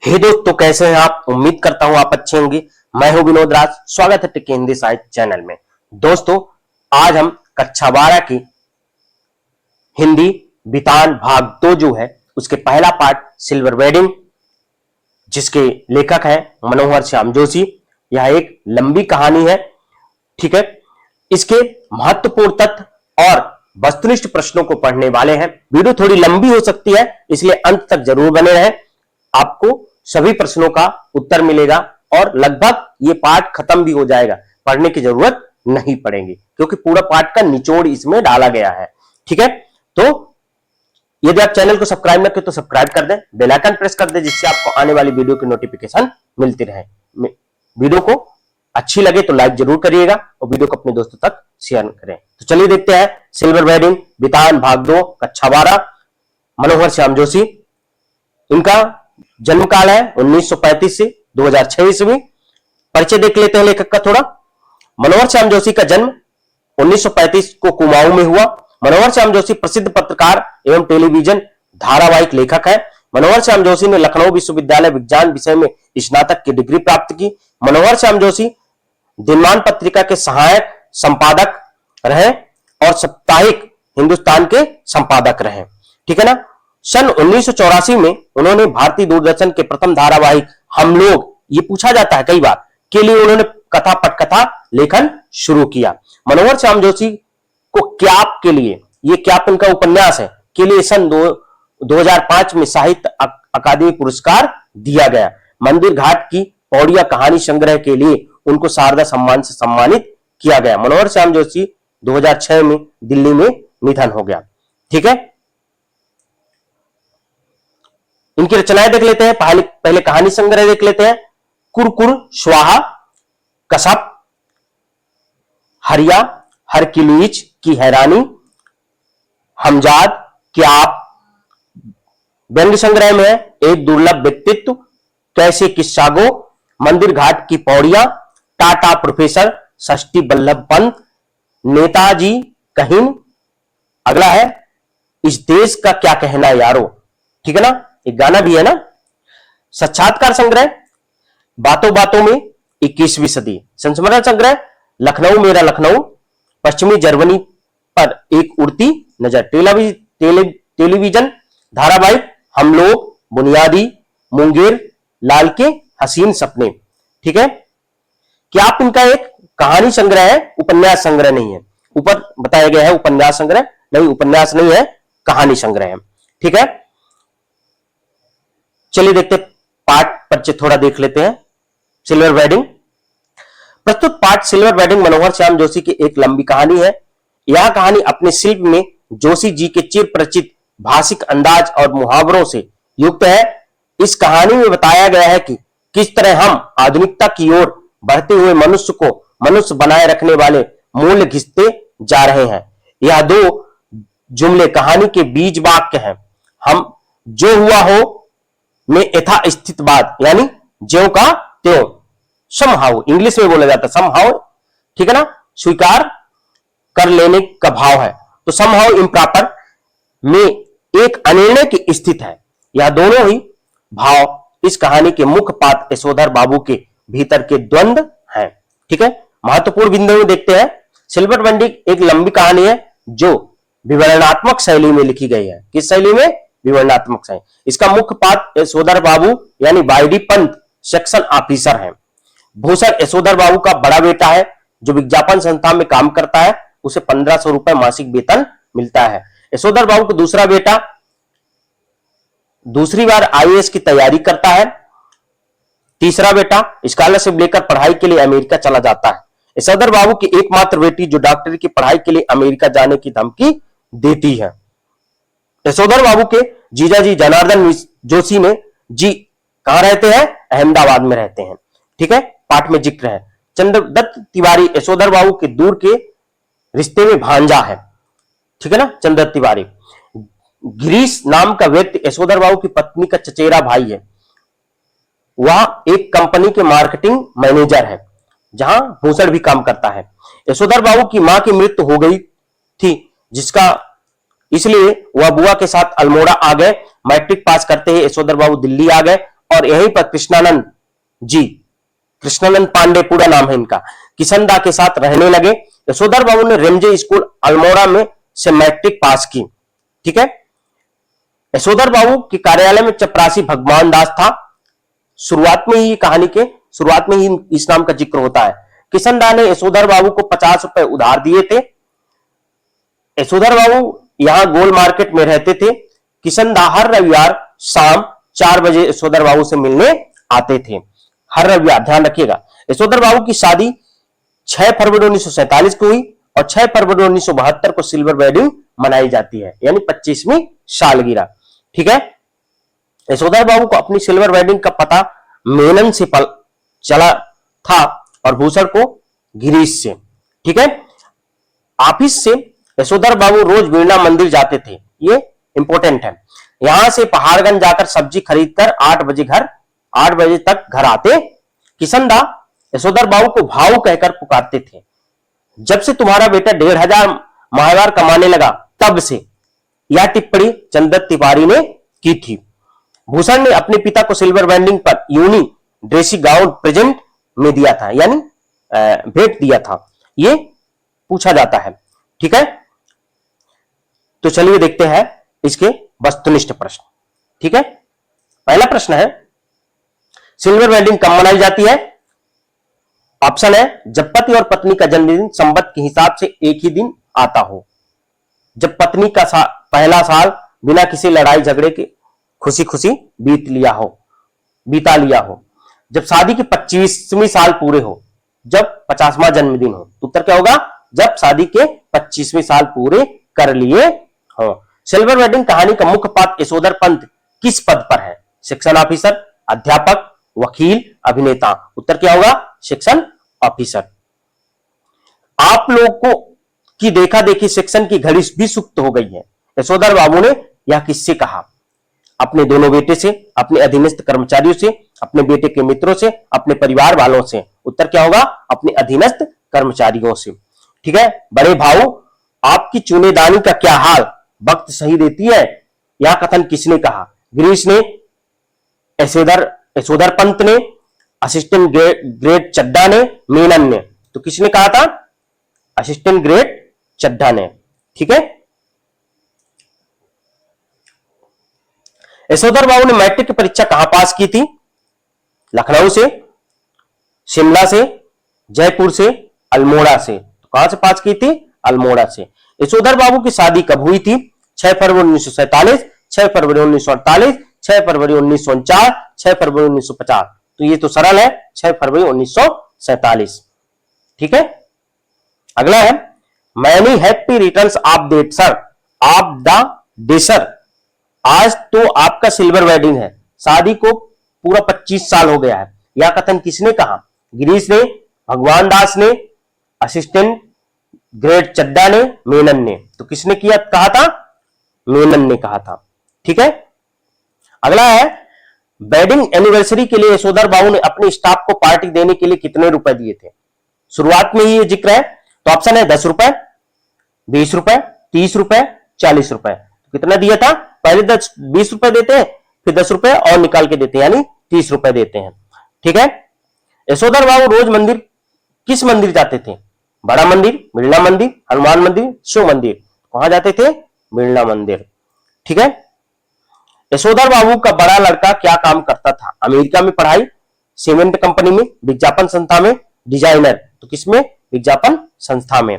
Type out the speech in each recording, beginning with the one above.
हे दोस्तों, कैसे हैं आप? उम्मीद करता हूं आप अच्छे होंगे। मैं हूं विनोद राज, स्वागत है टेक हिंदी साहित्य चैनल में। दोस्तों, आज हम कक्षा 12 की हिंदी बितान भाग 2 जो है उसके पहला पार्ट सिल्वर वेडिंग, जिसके लेखक हैं मनोहर श्याम जोशी। यह एक लंबी कहानी है, ठीक है। इसके महत्वपूर्ण तथ्य और वस्तुनिष्ठ प्रश्नों को पढ़ने वाले हैं। वीडियो थोड़ी लंबी हो सकती है, इसलिए अंत तक जरूर बने रहें। आपको सभी प्रश्नों का उत्तर मिलेगा और लगभग ये पाठ खत्म भी हो जाएगा, पढ़ने की जरूरत नहीं पड़ेगी क्योंकि पूरा पाठ का निचोड़ इसमें डाला गया है, ठीक है। तो यदि आप चैनल को सब्सक्राइब न करें तो सब्सक्राइब कर दें, बेल आइकन प्रेस कर दें, जिससे आपको आने वाली वीडियो की नोटिफिकेशन मिलती रहे। वीडियो को अच्छी लगे तो लाइक जरूर करिएगा और वीडियो को अपने दोस्तों तक शेयर करें। तो चलिए देखते हैं सिल्वर वेडिंग बितान भाग 2 कक्षा 12, मनोहर श्याम जोशी। इनका जन्म काल है 1935 से 2006 ईस्वी। परिचय देख लेते हैं लेखक का थोड़ा। मनोहर श्याम जोशी का जन्म 1935 को कुमाऊं में हुआ। मनोहर श्याम जोशी प्रसिद्ध पत्रकार एवं टेलीविजन धारावाहिक लेखक है। मनोहर श्याम जोशी ने लखनऊ विश्वविद्यालय विज्ञान विषय में स्नातक की डिग्री प्राप्त की। मनोहर श्याम जोशी दिनमान पत्रिका के सहायक संपादक रहे और साप्ताहिक हिंदुस्तान के संपादक रहे, ठीक है ना। सन 1984 में उन्होंने भारतीय दूरदर्शन के प्रथम धारावाहिक हम लोग, ये पूछा जाता है कई बार, के लिए उन्होंने कथा पटकथा लेखन शुरू किया। मनोहर श्याम जोशी को क्याप के लिए, ये क्याप उनका उपन्यास है, के लिए सन 2005 में साहित्य अकादमी पुरस्कार दिया गया। मंदिर घाट की पौड़िया कहानी संग्रह के लिए उनको शारदा सम्मान से सम्मानित किया गया। मनोहर श्याम जोशी 2006 में दिल्ली में निधन हो गया, ठीक है। इनकी रचनाएं देख लेते हैं। पहले कहानी संग्रह देख लेते हैं। कुरकुर स्वाहा, कसप, हरिया, हरकिलुइच की हैरानी, हमजाद, क्याप। व्यंग्य संग्रह में एक दुर्लभ व्यक्तित्व, कैसे किस्सागो, मंदिर घाट की पौड़ियां, टाटा प्रोफेसर, षष्ठी बल्लभ पंत, नेताजी कहीन। अगला है इस देश का क्या कहना यारो, ठीक है ना, एक गाना भी है ना। साक्षात्कार संग्रह, बातों बातों में 21वीं सदी। संस्मरण संग्रह, लखनऊ मेरा लखनऊ, पश्चिमी जर्मनी पर एक उड़ती नजर। टेलीविजन धारावाहिक हम लोग, बुनियादी, मुंगेर, लाल के हसीन सपने, ठीक है। क्या आप इनका एक कहानी संग्रह है, उपन्यास संग्रह नहीं है। ऊपर बताया गया है उपन्यास संग्रह, नहीं, उपन्यास नहीं है, कहानी संग्रह है, ठीक है। चलिए देखते पाठ परिचय थोड़ा देख लेते हैं। Silver wedding. प्रस्तुत पाठ सिल्वर वेडिंग मनोहर श्याम जोशी की एक लंबी कहानी है। यह कहानी अपने शिल्प में जोशी जी के चिर परिचित भाषिक अंदाज और मुहावरों से युक्त है। इस कहानी में बताया गया है कि किस तरह हम आधुनिकता की ओर बढ़ते हुए मनुष्य को मनुष्य बनाए रखने वाले मूल्य घिसते जा रहे हैं। यह 2 जुमले कहानी के बीज वाक्य हैं। हम जो हुआ हो में यथास्थितवाद, यानी ज्यों का त्यों, समहाउ इंग्लिश में बोला जाता है, समहाउ, ठीक है ना, स्वीकार कर लेने का भाव है। तो समहाउ इम्प्रॉपर में एक अनिर्णय की स्थिति है। यह दोनों ही भाव इस कहानी के मुख्य पात्र यशोधर बाबू के भीतर के द्वंद्व हैं, ठीक है। महत्वपूर्ण बिंदु में देखते हैं। सिल्वर वेडिंग एक लंबी कहानी है जो विवरणात्मक शैली में लिखी गई है। किस शैली में? विवरणात्मक शैली। इसका मुख्य पात्र यशोधर बाबू यानी वाईडी पंत सेक्शन ऑफिसर है। भूषण यशोधर बाबू का बड़ा बेटा है जो विज्ञापन संस्था में काम करता है। उसे 1500 रुपए मासिक वेतन मिलता है। यशोधर बाबू का दूसरा बेटा दूसरी बार आईएएस की तैयारी करता है। तीसरा बेटा स्कॉलरशिप लेकर पढ़ाई के लिए अमेरिका चला जाता है। यशोधर बाबू की एकमात्र बेटी जो डॉक्टरी की पढ़ाई के लिए अमेरिका जाने की धमकी देती है। यशोधर बाबू के जीजा जी जनार्दन जोशी ने जी कहां रहते हैं? अहमदाबाद में रहते हैं, ठीक है। पाठ में जिक्र है। चंद्रदत्त तिवारी यशोधर बाबू के दूर के रिश्ते में भांजा है, ठीक है ना, चंद्रदत्त तिवारी। गिरीश नाम का व्यक्ति यशोधर बाबू की पत्नी का चचेरा भाई है। वह एक कंपनी के मार्केटिंग मैनेजर है जहां भूषण भी काम करता है। यशोधर बाबू की मां की मृत्यु हो गई थी, इसलिए वह बुआ के साथ अल्मोड़ा आ गए। मैट्रिक पास करते ही यशोधर बाबू दिल्ली आ गए और यहीं पर कृष्णानंद जी, कृष्णानंद पांडे पूरा नाम है इनका, किशनदा के साथ रहने लगे। यशोधर बाबू ने रेमजे स्कूल अल्मोड़ा में से मैट्रिक पास की। ठीक है, यशोधर बाबू के कार्यालय में चपरासी भगवान दास था। शुरुआत में ही कहानी के शुरुआत में ही इस नाम का जिक्र होता है। किशनदा ने यशोधर बाबू को 50 रुपए उधार दिए थे। यशोधर बाबू यहां गोल मार्केट में रहते थे। किशनदा हर रविवार शाम 4 बजे यशोधर बाबू से मिलने आते थे, हर रविवार, ध्यान रखिएगा। यशोधर बाबू की शादी 6 फरवरी 1947 को हुई और 6 फरवरी 1972 को सिल्वर वेडिंग मनाई जाती है, यानी 25वीं सालगिरह। ठीक है, यशोधर बाबू को अपनी सिल्वर वेडिंग का पता मेनन से चला था और भूषण को गिरीश से। ठीक है, ऑफिस से यशोधर बाबू रोज बिरला मंदिर जाते थे, ये इंपॉर्टेंट है। यहां से पहाड़गंज जाकर सब्जी खरीदकर 8 बजे तक घर आते। किशनदा यशोधर बाबू को भाऊ कहकर पुकारते थे। जब से तुम्हारा बेटा 1500 माहवार कमाने लगा तब से, यह टिप्पणी चंदत तिवारी ने की थी। भूषण ने अपने पिता को सिल्वर वेडिंग पर यूनी ड्रेसिंग गाउन प्रेजेंट में दिया था, यानी भेंट दिया था, ये पूछा जाता है। ठीक है, तो चलिए देखते हैं इसके वस्तुनिष्ठ प्रश्न। ठीक है, पहला प्रश्न है, सिल्वर वेडिंग कब मनाई जाती है? ऑप्शन है, जब पति और पत्नी का जन्मदिन संवत के हिसाब से एक ही दिन आता हो, जब पत्नी का पहला साल बिना किसी लड़ाई झगड़े के खुशी खुशी बीता लिया हो, जब शादी के 25वीं साल पूरे हो, जब 50वां जन्मदिन हो। तो उत्तर क्या होगा? जब शादी के 25वें साल पूरे कर लिए हो। सिल्वर वेडिंग कहानी का मुख्य पात्र यशोधर पंत किस पद पर है? सेक्शन ऑफिसर, अध्यापक, वकील, अभिनेता। उत्तर क्या होगा? Section officer. आप लोग को की देखा देखी सेक्शन की घड़ी भी सुक्त हो गई है। यशोधर बाबू ने यह किससे कहा? अपने दोनों बेटे से, अपने अधीनस्थ कर्मचारियों से, अपने बेटे के मित्रों से, अपने परिवार वालों से। उत्तर क्या होगा? अपने अधीनस्थ कर्मचारियों से। ठीक है, बड़े भाऊ आपकी चूनेदानी का क्या हाल, वक्त सही देती है, यह कथन किसने कहा? गिरीश ने, यशोधर पंत ने, असिस्टेंट ग्रेड चड्डा ने, मेनन ने। तो किसने कहा था? असिस्टेंट ग्रेड चड्डा ने। ठीक है, यशोधर बाबू ने मैट्रिक की परीक्षा कहां पास की थी? लखनऊ से, शिमला से, जयपुर से, अल्मोड़ा से। तो कहां से पास की थी? अल्मोड़ा से। यशोधर बाबू की शादी कब हुई थी? 6 फरवरी 1947, 6 फरवरी 1948, 6 फरवरी 1949, 6 फरवरी 1950। तो ये तो सरल है, 6 फरवरी 1947। ठीक है, अगला है, many happy returns of date sir of the day sir. आज तो आपका सिल्वर वेडिंग है, शादी को पूरा 25 साल हो गया है, यह कथन किसने कहा? गिरीश ने, भगवान दास ने, असिस्टेंट ग्रेड चड्डा ने, मेनन ने। तो किसने कहा था? मेनन ने कहा था। ठीक है, अगला है, वेडिंग एनिवर्सरी के लिए यशोधर बाबू ने अपने स्टाफ को पार्टी देने के लिए कितने रुपए दिए थे? शुरुआत में ही ये जिक्र है। तो ऑप्शन है 10 रुपए, 20 रुपए, 30 रुपए, 40 रुपए। कितना दिया था? पहले 20 रुपए देते हैं, फिर 10 रुपए और निकाल के देते हैं, यानी 30 रुपए देते हैं। ठीक है, यशोधर बाबू रोज किस मंदिर जाते थे? बड़ा मंदिर, बिरला मंदिर, हनुमान मंदिर, शिव मंदिर। कहां जाते थे? बिरला मंदिर। ठीक है, यशोधर बाबू का बड़ा लड़का क्या काम करता था? अमेरिका में पढ़ाई, सीमेंट कंपनी में, विज्ञापन संस्था में, डिजाइनर। तो किसमें? विज्ञापन संस्था में।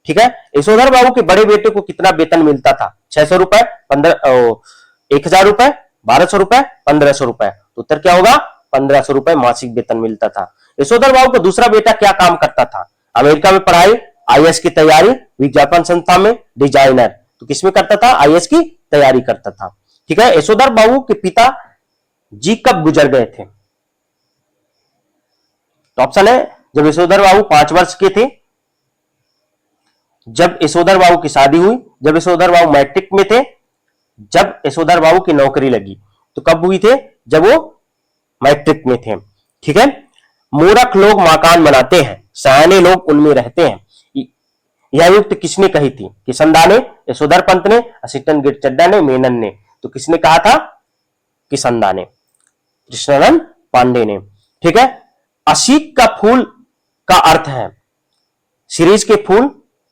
ठीक है, यशोधर बाबू के बड़े बेटे को कितना वेतन मिलता था? 600 रुपए, 1000 रुपए, 1200 रुपए, 1500 रुपए। तो उत्तर क्या होगा? 1500 रुपए मासिक वेतन मिलता था। यशोधर बाबू का दूसरा बेटा क्या काम करता था? अमेरिका में पढ़ाई, आईएएस की तैयारी, विज्ञापन संस्था में, डिजाइनर। तो किसमें करता था? आईएएस की तैयारी करता था। ठीक है, यशोधर बाबू के पिता जी कब गुजर गए थे? तो ऑप्शन है, जब यशोधर बाबू 5 वर्ष के थे, जब यशोधर बाबू की शादी हुई, जब यशोधर बाबू मैट्रिक में थे, जब यशोधर बाबू की नौकरी लगी। तो कब हुई थे? जब वो मैट्रिक में थे। ठीक है, मूर्ख लोग मकान बनाते हैं, सयाने लोग उनमें रहते हैं, यह युक्ति किसने कही थी? किशनदा ने, यशोधर पंत ने, असिस्टेंट ग्रेड चड्डा ने, मेनन ने। तो किसने कहा था? किशनदा ने। कृष्णानंद पांडे ने। ठीक है, असीक का फूल का अर्थ है सीरीज के फूल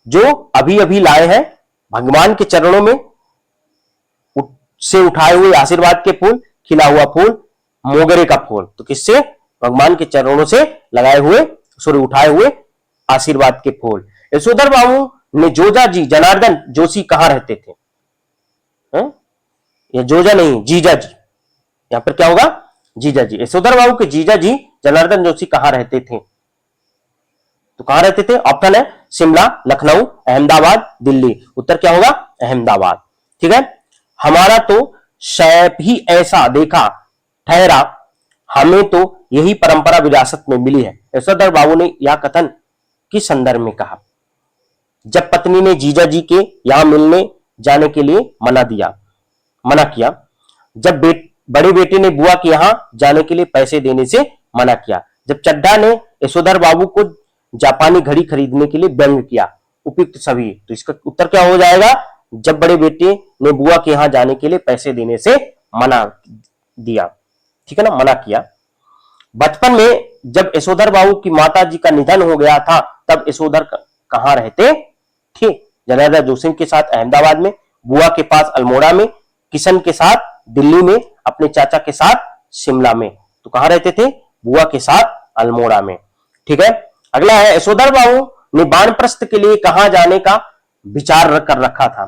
जो अभी अभी लाए हैं, भगवान के चरणों में से उठाए हुए आशीर्वाद के फूल, खिला हुआ फूल, मोगरे का फूल। तो किससे? भगवान के चरणों से लगाए हुए, सॉरी उठाए हुए आशीर्वाद के फूल। यशोधर बाबू ने जोजा जी जनार्दन जोशी कहां रहते थे? ये जोजा नहीं, जीजा जी। यहां पर क्या होगा? जीजा जी। यशोधर बाबू के जीजा जी जनार्दन जोशी कहां रहते थे? तो कहां रहते थे? ऑप्शन है शिमला, लखनऊ, अहमदाबाद, दिल्ली। उत्तर क्या होगा? अहमदाबाद। ठीक है, हमारा तो शायद ही ऐसा देखा ठहरा, हमें तो यही परंपरा विरासत में मिली है। यशोधर बाबू ने यह कथन किस संदर्भ में कहा? जब पत्नी ने जीजा जी के यहां मिलने जाने के लिए मना किया, जब बड़े बेटे ने बुआ के यहां जाने के लिए पैसे देने से मना किया, जब चड्ढा ने यशोधर बाबू को जापानी घड़ी खरीदने के लिए व्यंग किया, उपयुक्त सभी। तो इसका उत्तर क्या हो जाएगा? जब बड़े बेटे ने बुआ के यहां जाने के लिए पैसे देने से मना दिया। ठीक है ना, मना किया। बचपन में जब यशोधर बाबू की माता जी का निधन हो गया था, तब यशोधर कहां रहते थे? जनार्दन जोशी के साथ अहमदाबाद में, बुआ के पास अल्मोड़ा में, किशन के साथ दिल्ली में, अपने चाचा के साथ शिमला में। तो कहां रहते थे? बुआ के साथ अल्मोड़ा में। ठीक है, अगला है यशोधर बाबू ने वानप्रस्थ के लिए कहां जाने का विचार कर रखा था?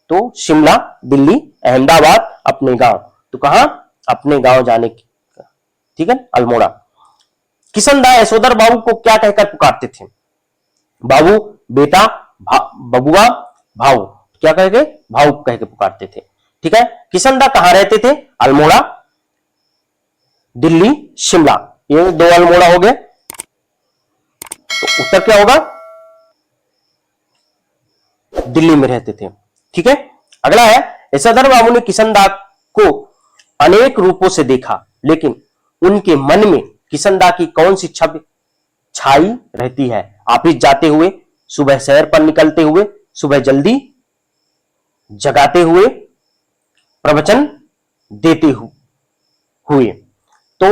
तो शिमला, दिल्ली, अहमदाबाद, अपने गांव। तो कहां? अपने गांव जाने की। ठीक है, अल्मोड़ा। किशनदास यशोधर बाबू को क्या कहकर पुकारते थे? बाबू, बेटा, बबुआ, भाऊ। क्या कह के? भाऊ कह के पुकारते थे। ठीक है, किशनदास कहां रहते थे? अल्मोड़ा, दिल्ली, शिमला। ये दो अल्मोड़ा हो गए। तो उत्तर क्या होगा? दिल्ली में रहते थे। ठीक है, अगला है यशोधर बाबू ने किशनदास को अनेक रूपों से देखा, लेकिन उनके मन में किशनदास की कौन सी छवि छाई रहती है? ऑफिस जाते हुए, सुबह सैर पर निकलते हुए, सुबह जल्दी जगाते हुए, प्रवचन देते हुए। तो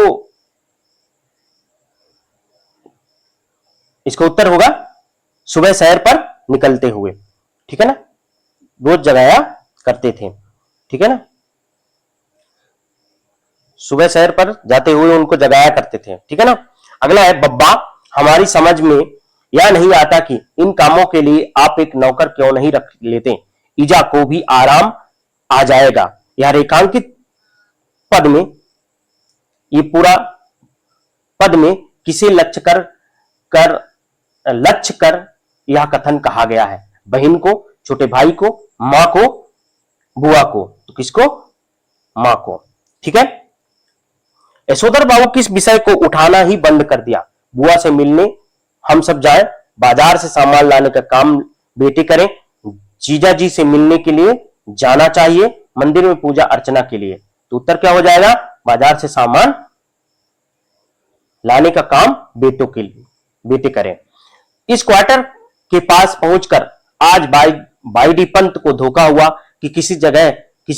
इसका उत्तर होगा सुबह सैर पर निकलते हुए। ठीक है ना, रोज जगाया करते थे। ठीक है ना, सुबह सैर पर जाते हुए उनको जगाया करते थे। ठीक है ना, अगला है बब्बा, हमारी समझ में यह नहीं आता कि इन कामों के लिए आप एक नौकर क्यों नहीं रख लेते? ईजा को भी आराम आ जाएगा। यह रेखांकित पद में, ये पूरा पद में किसे लक्ष्य कर यह कथन कहा गया है? बहन को, छोटे भाई को, मां को, बुआ को। तो किसको? मां को। ठीक है, यशोधर बाबू किस विषय को उठाना ही बंद कर दिया? बुआ से मिलने हम सब जाएं, बाजार से सामान लाने का काम बेटे करें, जीजा जी से मिलने के लिए जाना चाहिए, मंदिर में पूजा अर्चना के लिए। तो उत्तर क्या हो जाएगा? बाजार से सामान लाने का काम बेटे करें। इस क्वार्टर के पास पहुंचकर आज बाई डी पंत को धोखा हुआ कि किसी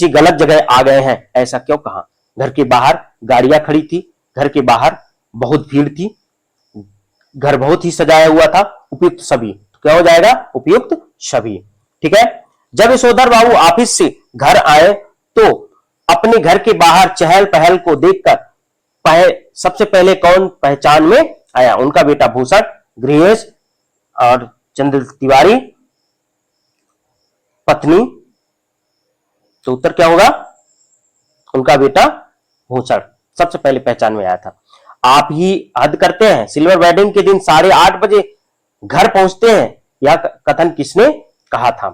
गलत जगह आ गए हैं। ऐसा क्यों कहा? घर के बाहर गाड़ियां खड़ी थी, घर के बाहर बहुत भीड़ थी, घर बहुत ही सजाया हुआ था, उपयुक्त सभी। तो क्या हो जाएगा? उपयुक्त सभी। ठीक है, जब यशोधर बाबू ऑफिस से घर आए तो अपने घर के बाहर चहल पहल को देखकर सबसे पहले कौन पहचान में आया? उनका बेटा भूषण, गृहेश और चंद्र तिवारी, पत्नी। तो उत्तर क्या होगा? उनका बेटा भूषण सबसे पहले पहचान में आया था। आप ही हद करते हैं, सिल्वर वेडिंग के दिन 8:30 बजे घर पहुंचते हैं, यह कथन किसने कहा था?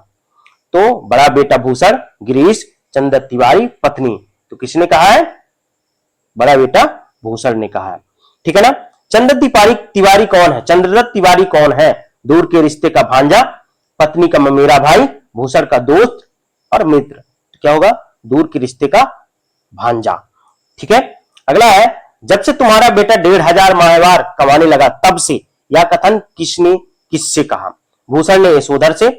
तो बड़ा बेटा भूषण, गिरीश, चंद्र तिवारी, पत्नी। तो किसने कहा है? बड़ा बेटा भूषण ने कहा है। ठीक है ना, चंद्र तिवारी कौन है? चंद्रदत्त तिवारी कौन है? दूर के रिश्ते का भांजा, पत्नी का ममेरा भाई, भूषण का दोस्त और मित्र। तो क्या होगा? दूर के रिश्ते का भांजा। ठीक है, अगला है जब से तुम्हारा बेटा 1,500 माहवार कमाने लगा तब से, यह कथन किसने किससे कहा? भूषण ने यशोधर से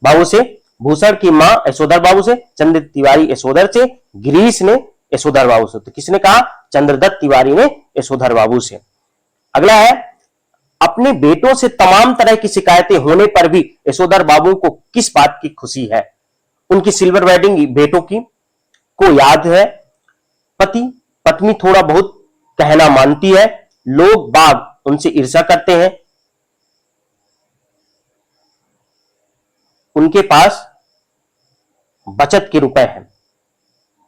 बाबू से, भूषण की मां यशोधर बाबू से, चंद्र तिवारी यशोधर से, गिरीश ने यशोधर बाबू से। तो किसने कहा? चंद्रदत्त तिवारी ने यशोधर बाबू से। अगला है, अपने बेटों से तमाम तरह की शिकायतें होने पर भी यशोधर बाबू को किस बात की खुशी है? उनकी सिल्वर वेडिंग बेटों की को याद है, पति पत्नी थोड़ा बहुत कहना मानती है, लोग बाग उनसे ईर्ष्या करते हैं, उनके पास बचत के रुपए हैं।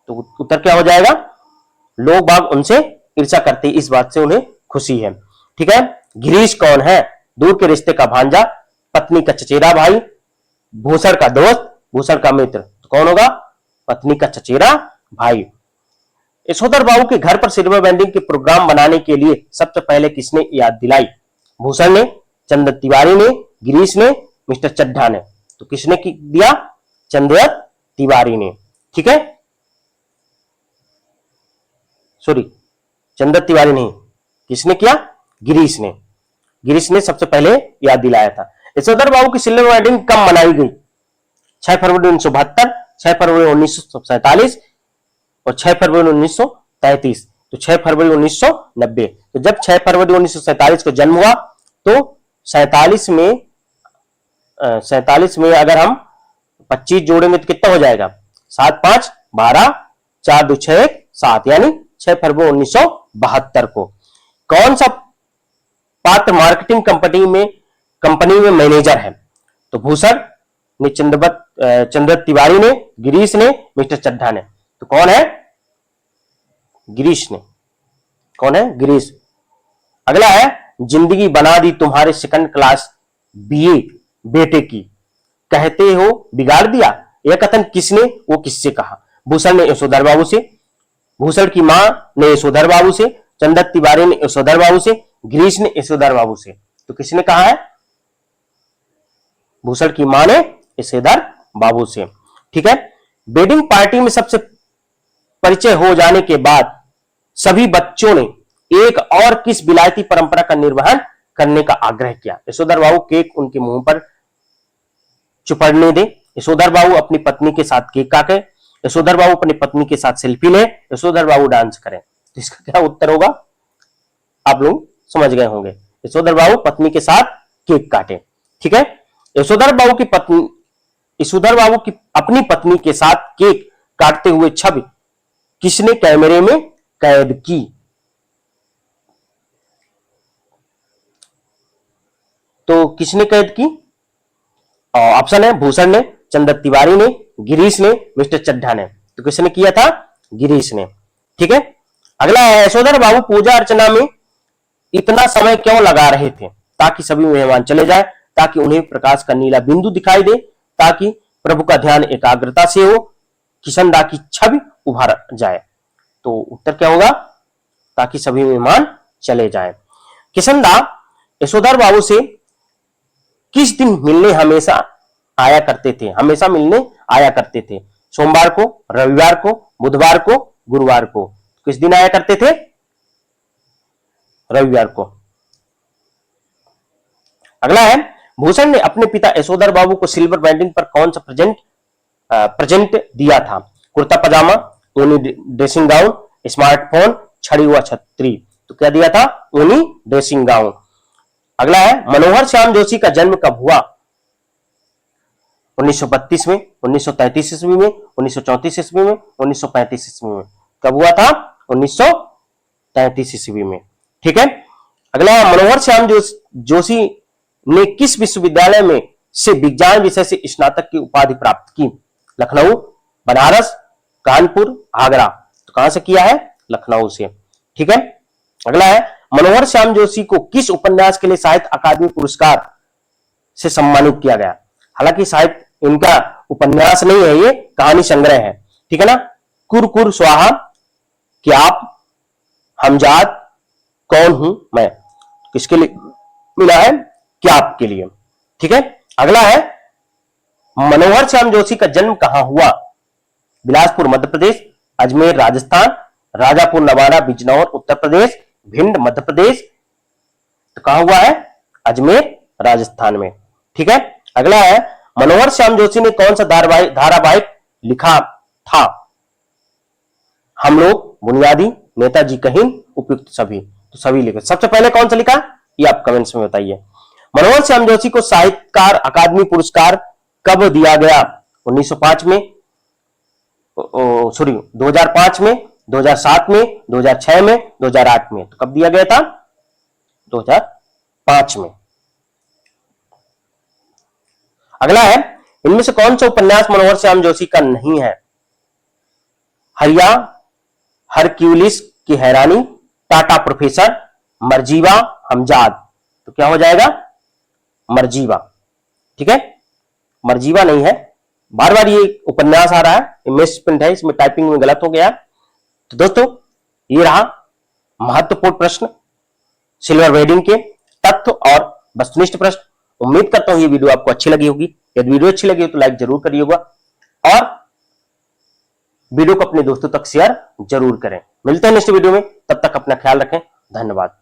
तो उत्तर क्या हो जाएगा? लोग बाग उनसे ईर्ष्या करते हैं, इस बात से उन्हें खुशी है। ठीक है। गिरीश कौन है? दूर के रिश्ते का भांजा, पत्नी का चचेरा भाई, भूषण का दोस्त, भूषण का मित्र। तो कौन होगा? पत्नी का चचेरा भाई। यशोधर बाबू के घर पर सिल्वर वेडिंग के प्रोग्राम बनाने के लिए सबसे पहले किसने याद दिलाई? भूषण ने, चंद्र तिवारी ने, गिरीश ने, मिस्टर चड्ढा ने। तो किसने दिया? चंद्र तिवारी ने। ठीक है, सॉरी, चंद्र तिवारी नहीं, किसने किया? गिरीश ने। गिरीश ने सबसे पहले याद दिलाया था। यशोधर बाबू की सिल्वर वेडिंग कब मनाई गई? 6 फरवरी 1972, 6 फरवरी 1947 और 6 फरवरी 1933। तो 6 फरवरी 1990। तो जब 6 फरवरी 1947 को जन्म हुआ तो 47 में अगर हम 25 जोड़ेंगे तो कितना हो जाएगा? 7 5 12, 4 2 6 1 7, यानी 6 फरवरी 1972 को। कौन सा पात्र मार्केटिंग कंपनी में मैनेजर है? तो भूषण ने, चंद्र तिवारी ने, गिरीश ने, मिस्टर चड्ढा ने। तो कौन है? गिरीश ने। कौन है? गिरीश। अगला है, जिंदगी बना दी तुम्हारे सेकंड क्लास बीए बेटे की, कहते हो बिगाड़ दिया। यह कथन किसने वो किससे कहा? भूषण ने यशोधर बाबू से, भूषण की मां ने यशोधर बाबू से, चंद्र तिवारी ने यशोधर बाबू से, गिरीश ने यशोधर बाबू से। तो किसने कहा है? भूषण की मां ने यशोधर बाबू से। ठीक है। वेडिंग पार्टी में सबसे परिचय हो जाने के बाद सभी बच्चों ने एक और किस विलायती परंपरा का निर्वहन करने का आग्रह किया? यशोधर बाबू केक उनके मुंह पर चुपड़ने दे, यशोधर बाबू अपनी पत्नी के साथ केक काटे, यशोधर बाबू अपनी पत्नी के साथ सेल्फी ले, यशोधर बाबू डांस करें। तो इसका क्या उत्तर होगा? आप लोग समझ गए होंगे। यशोधर बाबू पत्नी के साथ केक काटे। ठीक है। यशोधर बाबू की अपनी पत्नी के साथ केक काटते हुए छवि किसने कैमरे में कैद की? तो किसने कैद की? ऑप्शन है, भूषण ने, चंद्र तिवारी ने, गिरीश ने, मिस्टर चड्ढा ने। तो किसने किया था? गिरीश ने। ठीक है। अगला है, यशोधर बाबू पूजा अर्चना में इतना समय क्यों लगा रहे थे? ताकि सभी मेहमान चले जाए, ताकि उन्हें प्रकाश का नीला बिंदु दिखाई दे, ताकि प्रभु का ध्यान एकाग्रता से हो, किशनदा की छवि उभर जाए। तो उत्तर क्या होगा? ताकि सभी मेहमान चले जाए। किशनदा यशोधर बाबू से किस दिन मिलने हमेशा आया करते थे? हमेशा मिलने आया करते थे। सोमवार को, रविवार को, बुधवार को, गुरुवार को। किस दिन आया करते थे? रविवार को। अगला है, भूषण ने अपने पिता यशोधर बाबू को सिल्वर वेडिंग पर कौन सा प्रेजेंट दिया था? कुर्ता पजामा, ऊनी ड्रेसिंग गाउन, स्मार्टफोन, छड़ी हुआ छतरी। तो क्या दिया था? ऊनी ड्रेसिंग गाउन। अगला है, मनोहर श्याम जोशी का जन्म कब हुआ? 1932 में, 1933 ईस्वी में, 1934 ईस्वी में, 1935 ईस्वी में। कब हुआ था? 1933 ईस्वी में। ठीक है। अगला है, मनोहर श्याम जोशी ने किस विश्वविद्यालय में से विज्ञान विषय से स्नातक की उपाधि प्राप्त की? लखनऊ, बनारस, कानपुर, आगरा। तो कहां से किया है? लखनऊ से। ठीक है। अगला है, मनोहर श्याम जोशी को किस उपन्यास के लिए साहित्य अकादमी पुरस्कार से सम्मानित किया गया? हालांकि साहित्य इनका उपन्यास नहीं है, ये कहानी संग्रह है। ठीक है ना। कुर स्वाहा, कि आप, हमजाद, कौन हूं मैं। किसके लिए मिला है? क्या आपके लिए। ठीक है। अगला है, मनोहर श्याम जोशी का जन्म कहां हुआ? बिलासपुर मध्य प्रदेश, अजमेर राजस्थान, राजापुर नवादा बिजनौर उत्तर प्रदेश, भिंड मध्य प्रदेश। तो कहां हुआ है? अजमेर राजस्थान में। ठीक है। अगला है, मनोहर श्याम जोशी ने कौन सा धारावाहिक लिखा था? हम लोग, बुनियादी, नेताजी कहीं, उपयुक्त सभी। तो सभी लिखो। सबसे पहले कौन सा लिखा ये आप कमेंट्स में बताइए। मनोहर श्याम जोशी को साहित्यकार अकादमी पुरस्कार कब दिया गया? 1905 में, सॉरी 2005 में, 2007 में, 2006 में, 2008 में। तो कब दिया गया था? 2005 में। अगला है, इनमें से कौन सा उपन्यास मनोहर श्याम जोशी का नहीं है? हरिया, हरक्यूलिस की हैरानी, टाटा प्रोफेसर, मर्जीवा, हमजाद। तो क्या हो जाएगा? मर्जीवा। ठीक है, मर्जीवा नहीं है। बार बार ये उपन्यास आ रहा है, मिस प्रिंट है, इसमें टाइपिंग में गलत हो गया। तो दोस्तों ये रहा महत्वपूर्ण प्रश्न, सिल्वर वेडिंग के तथ्य और वस्तुनिष्ठ प्रश्न। उम्मीद करता हूं ये वीडियो आपको अच्छी लगी होगी। यदि वीडियो अच्छी लगी हो तो लाइक जरूर करिएगा और वीडियो को अपने दोस्तों तक शेयर जरूर करें। मिलते हैं नेक्स्ट वीडियो में, तब तक अपना ख्याल रखें। धन्यवाद।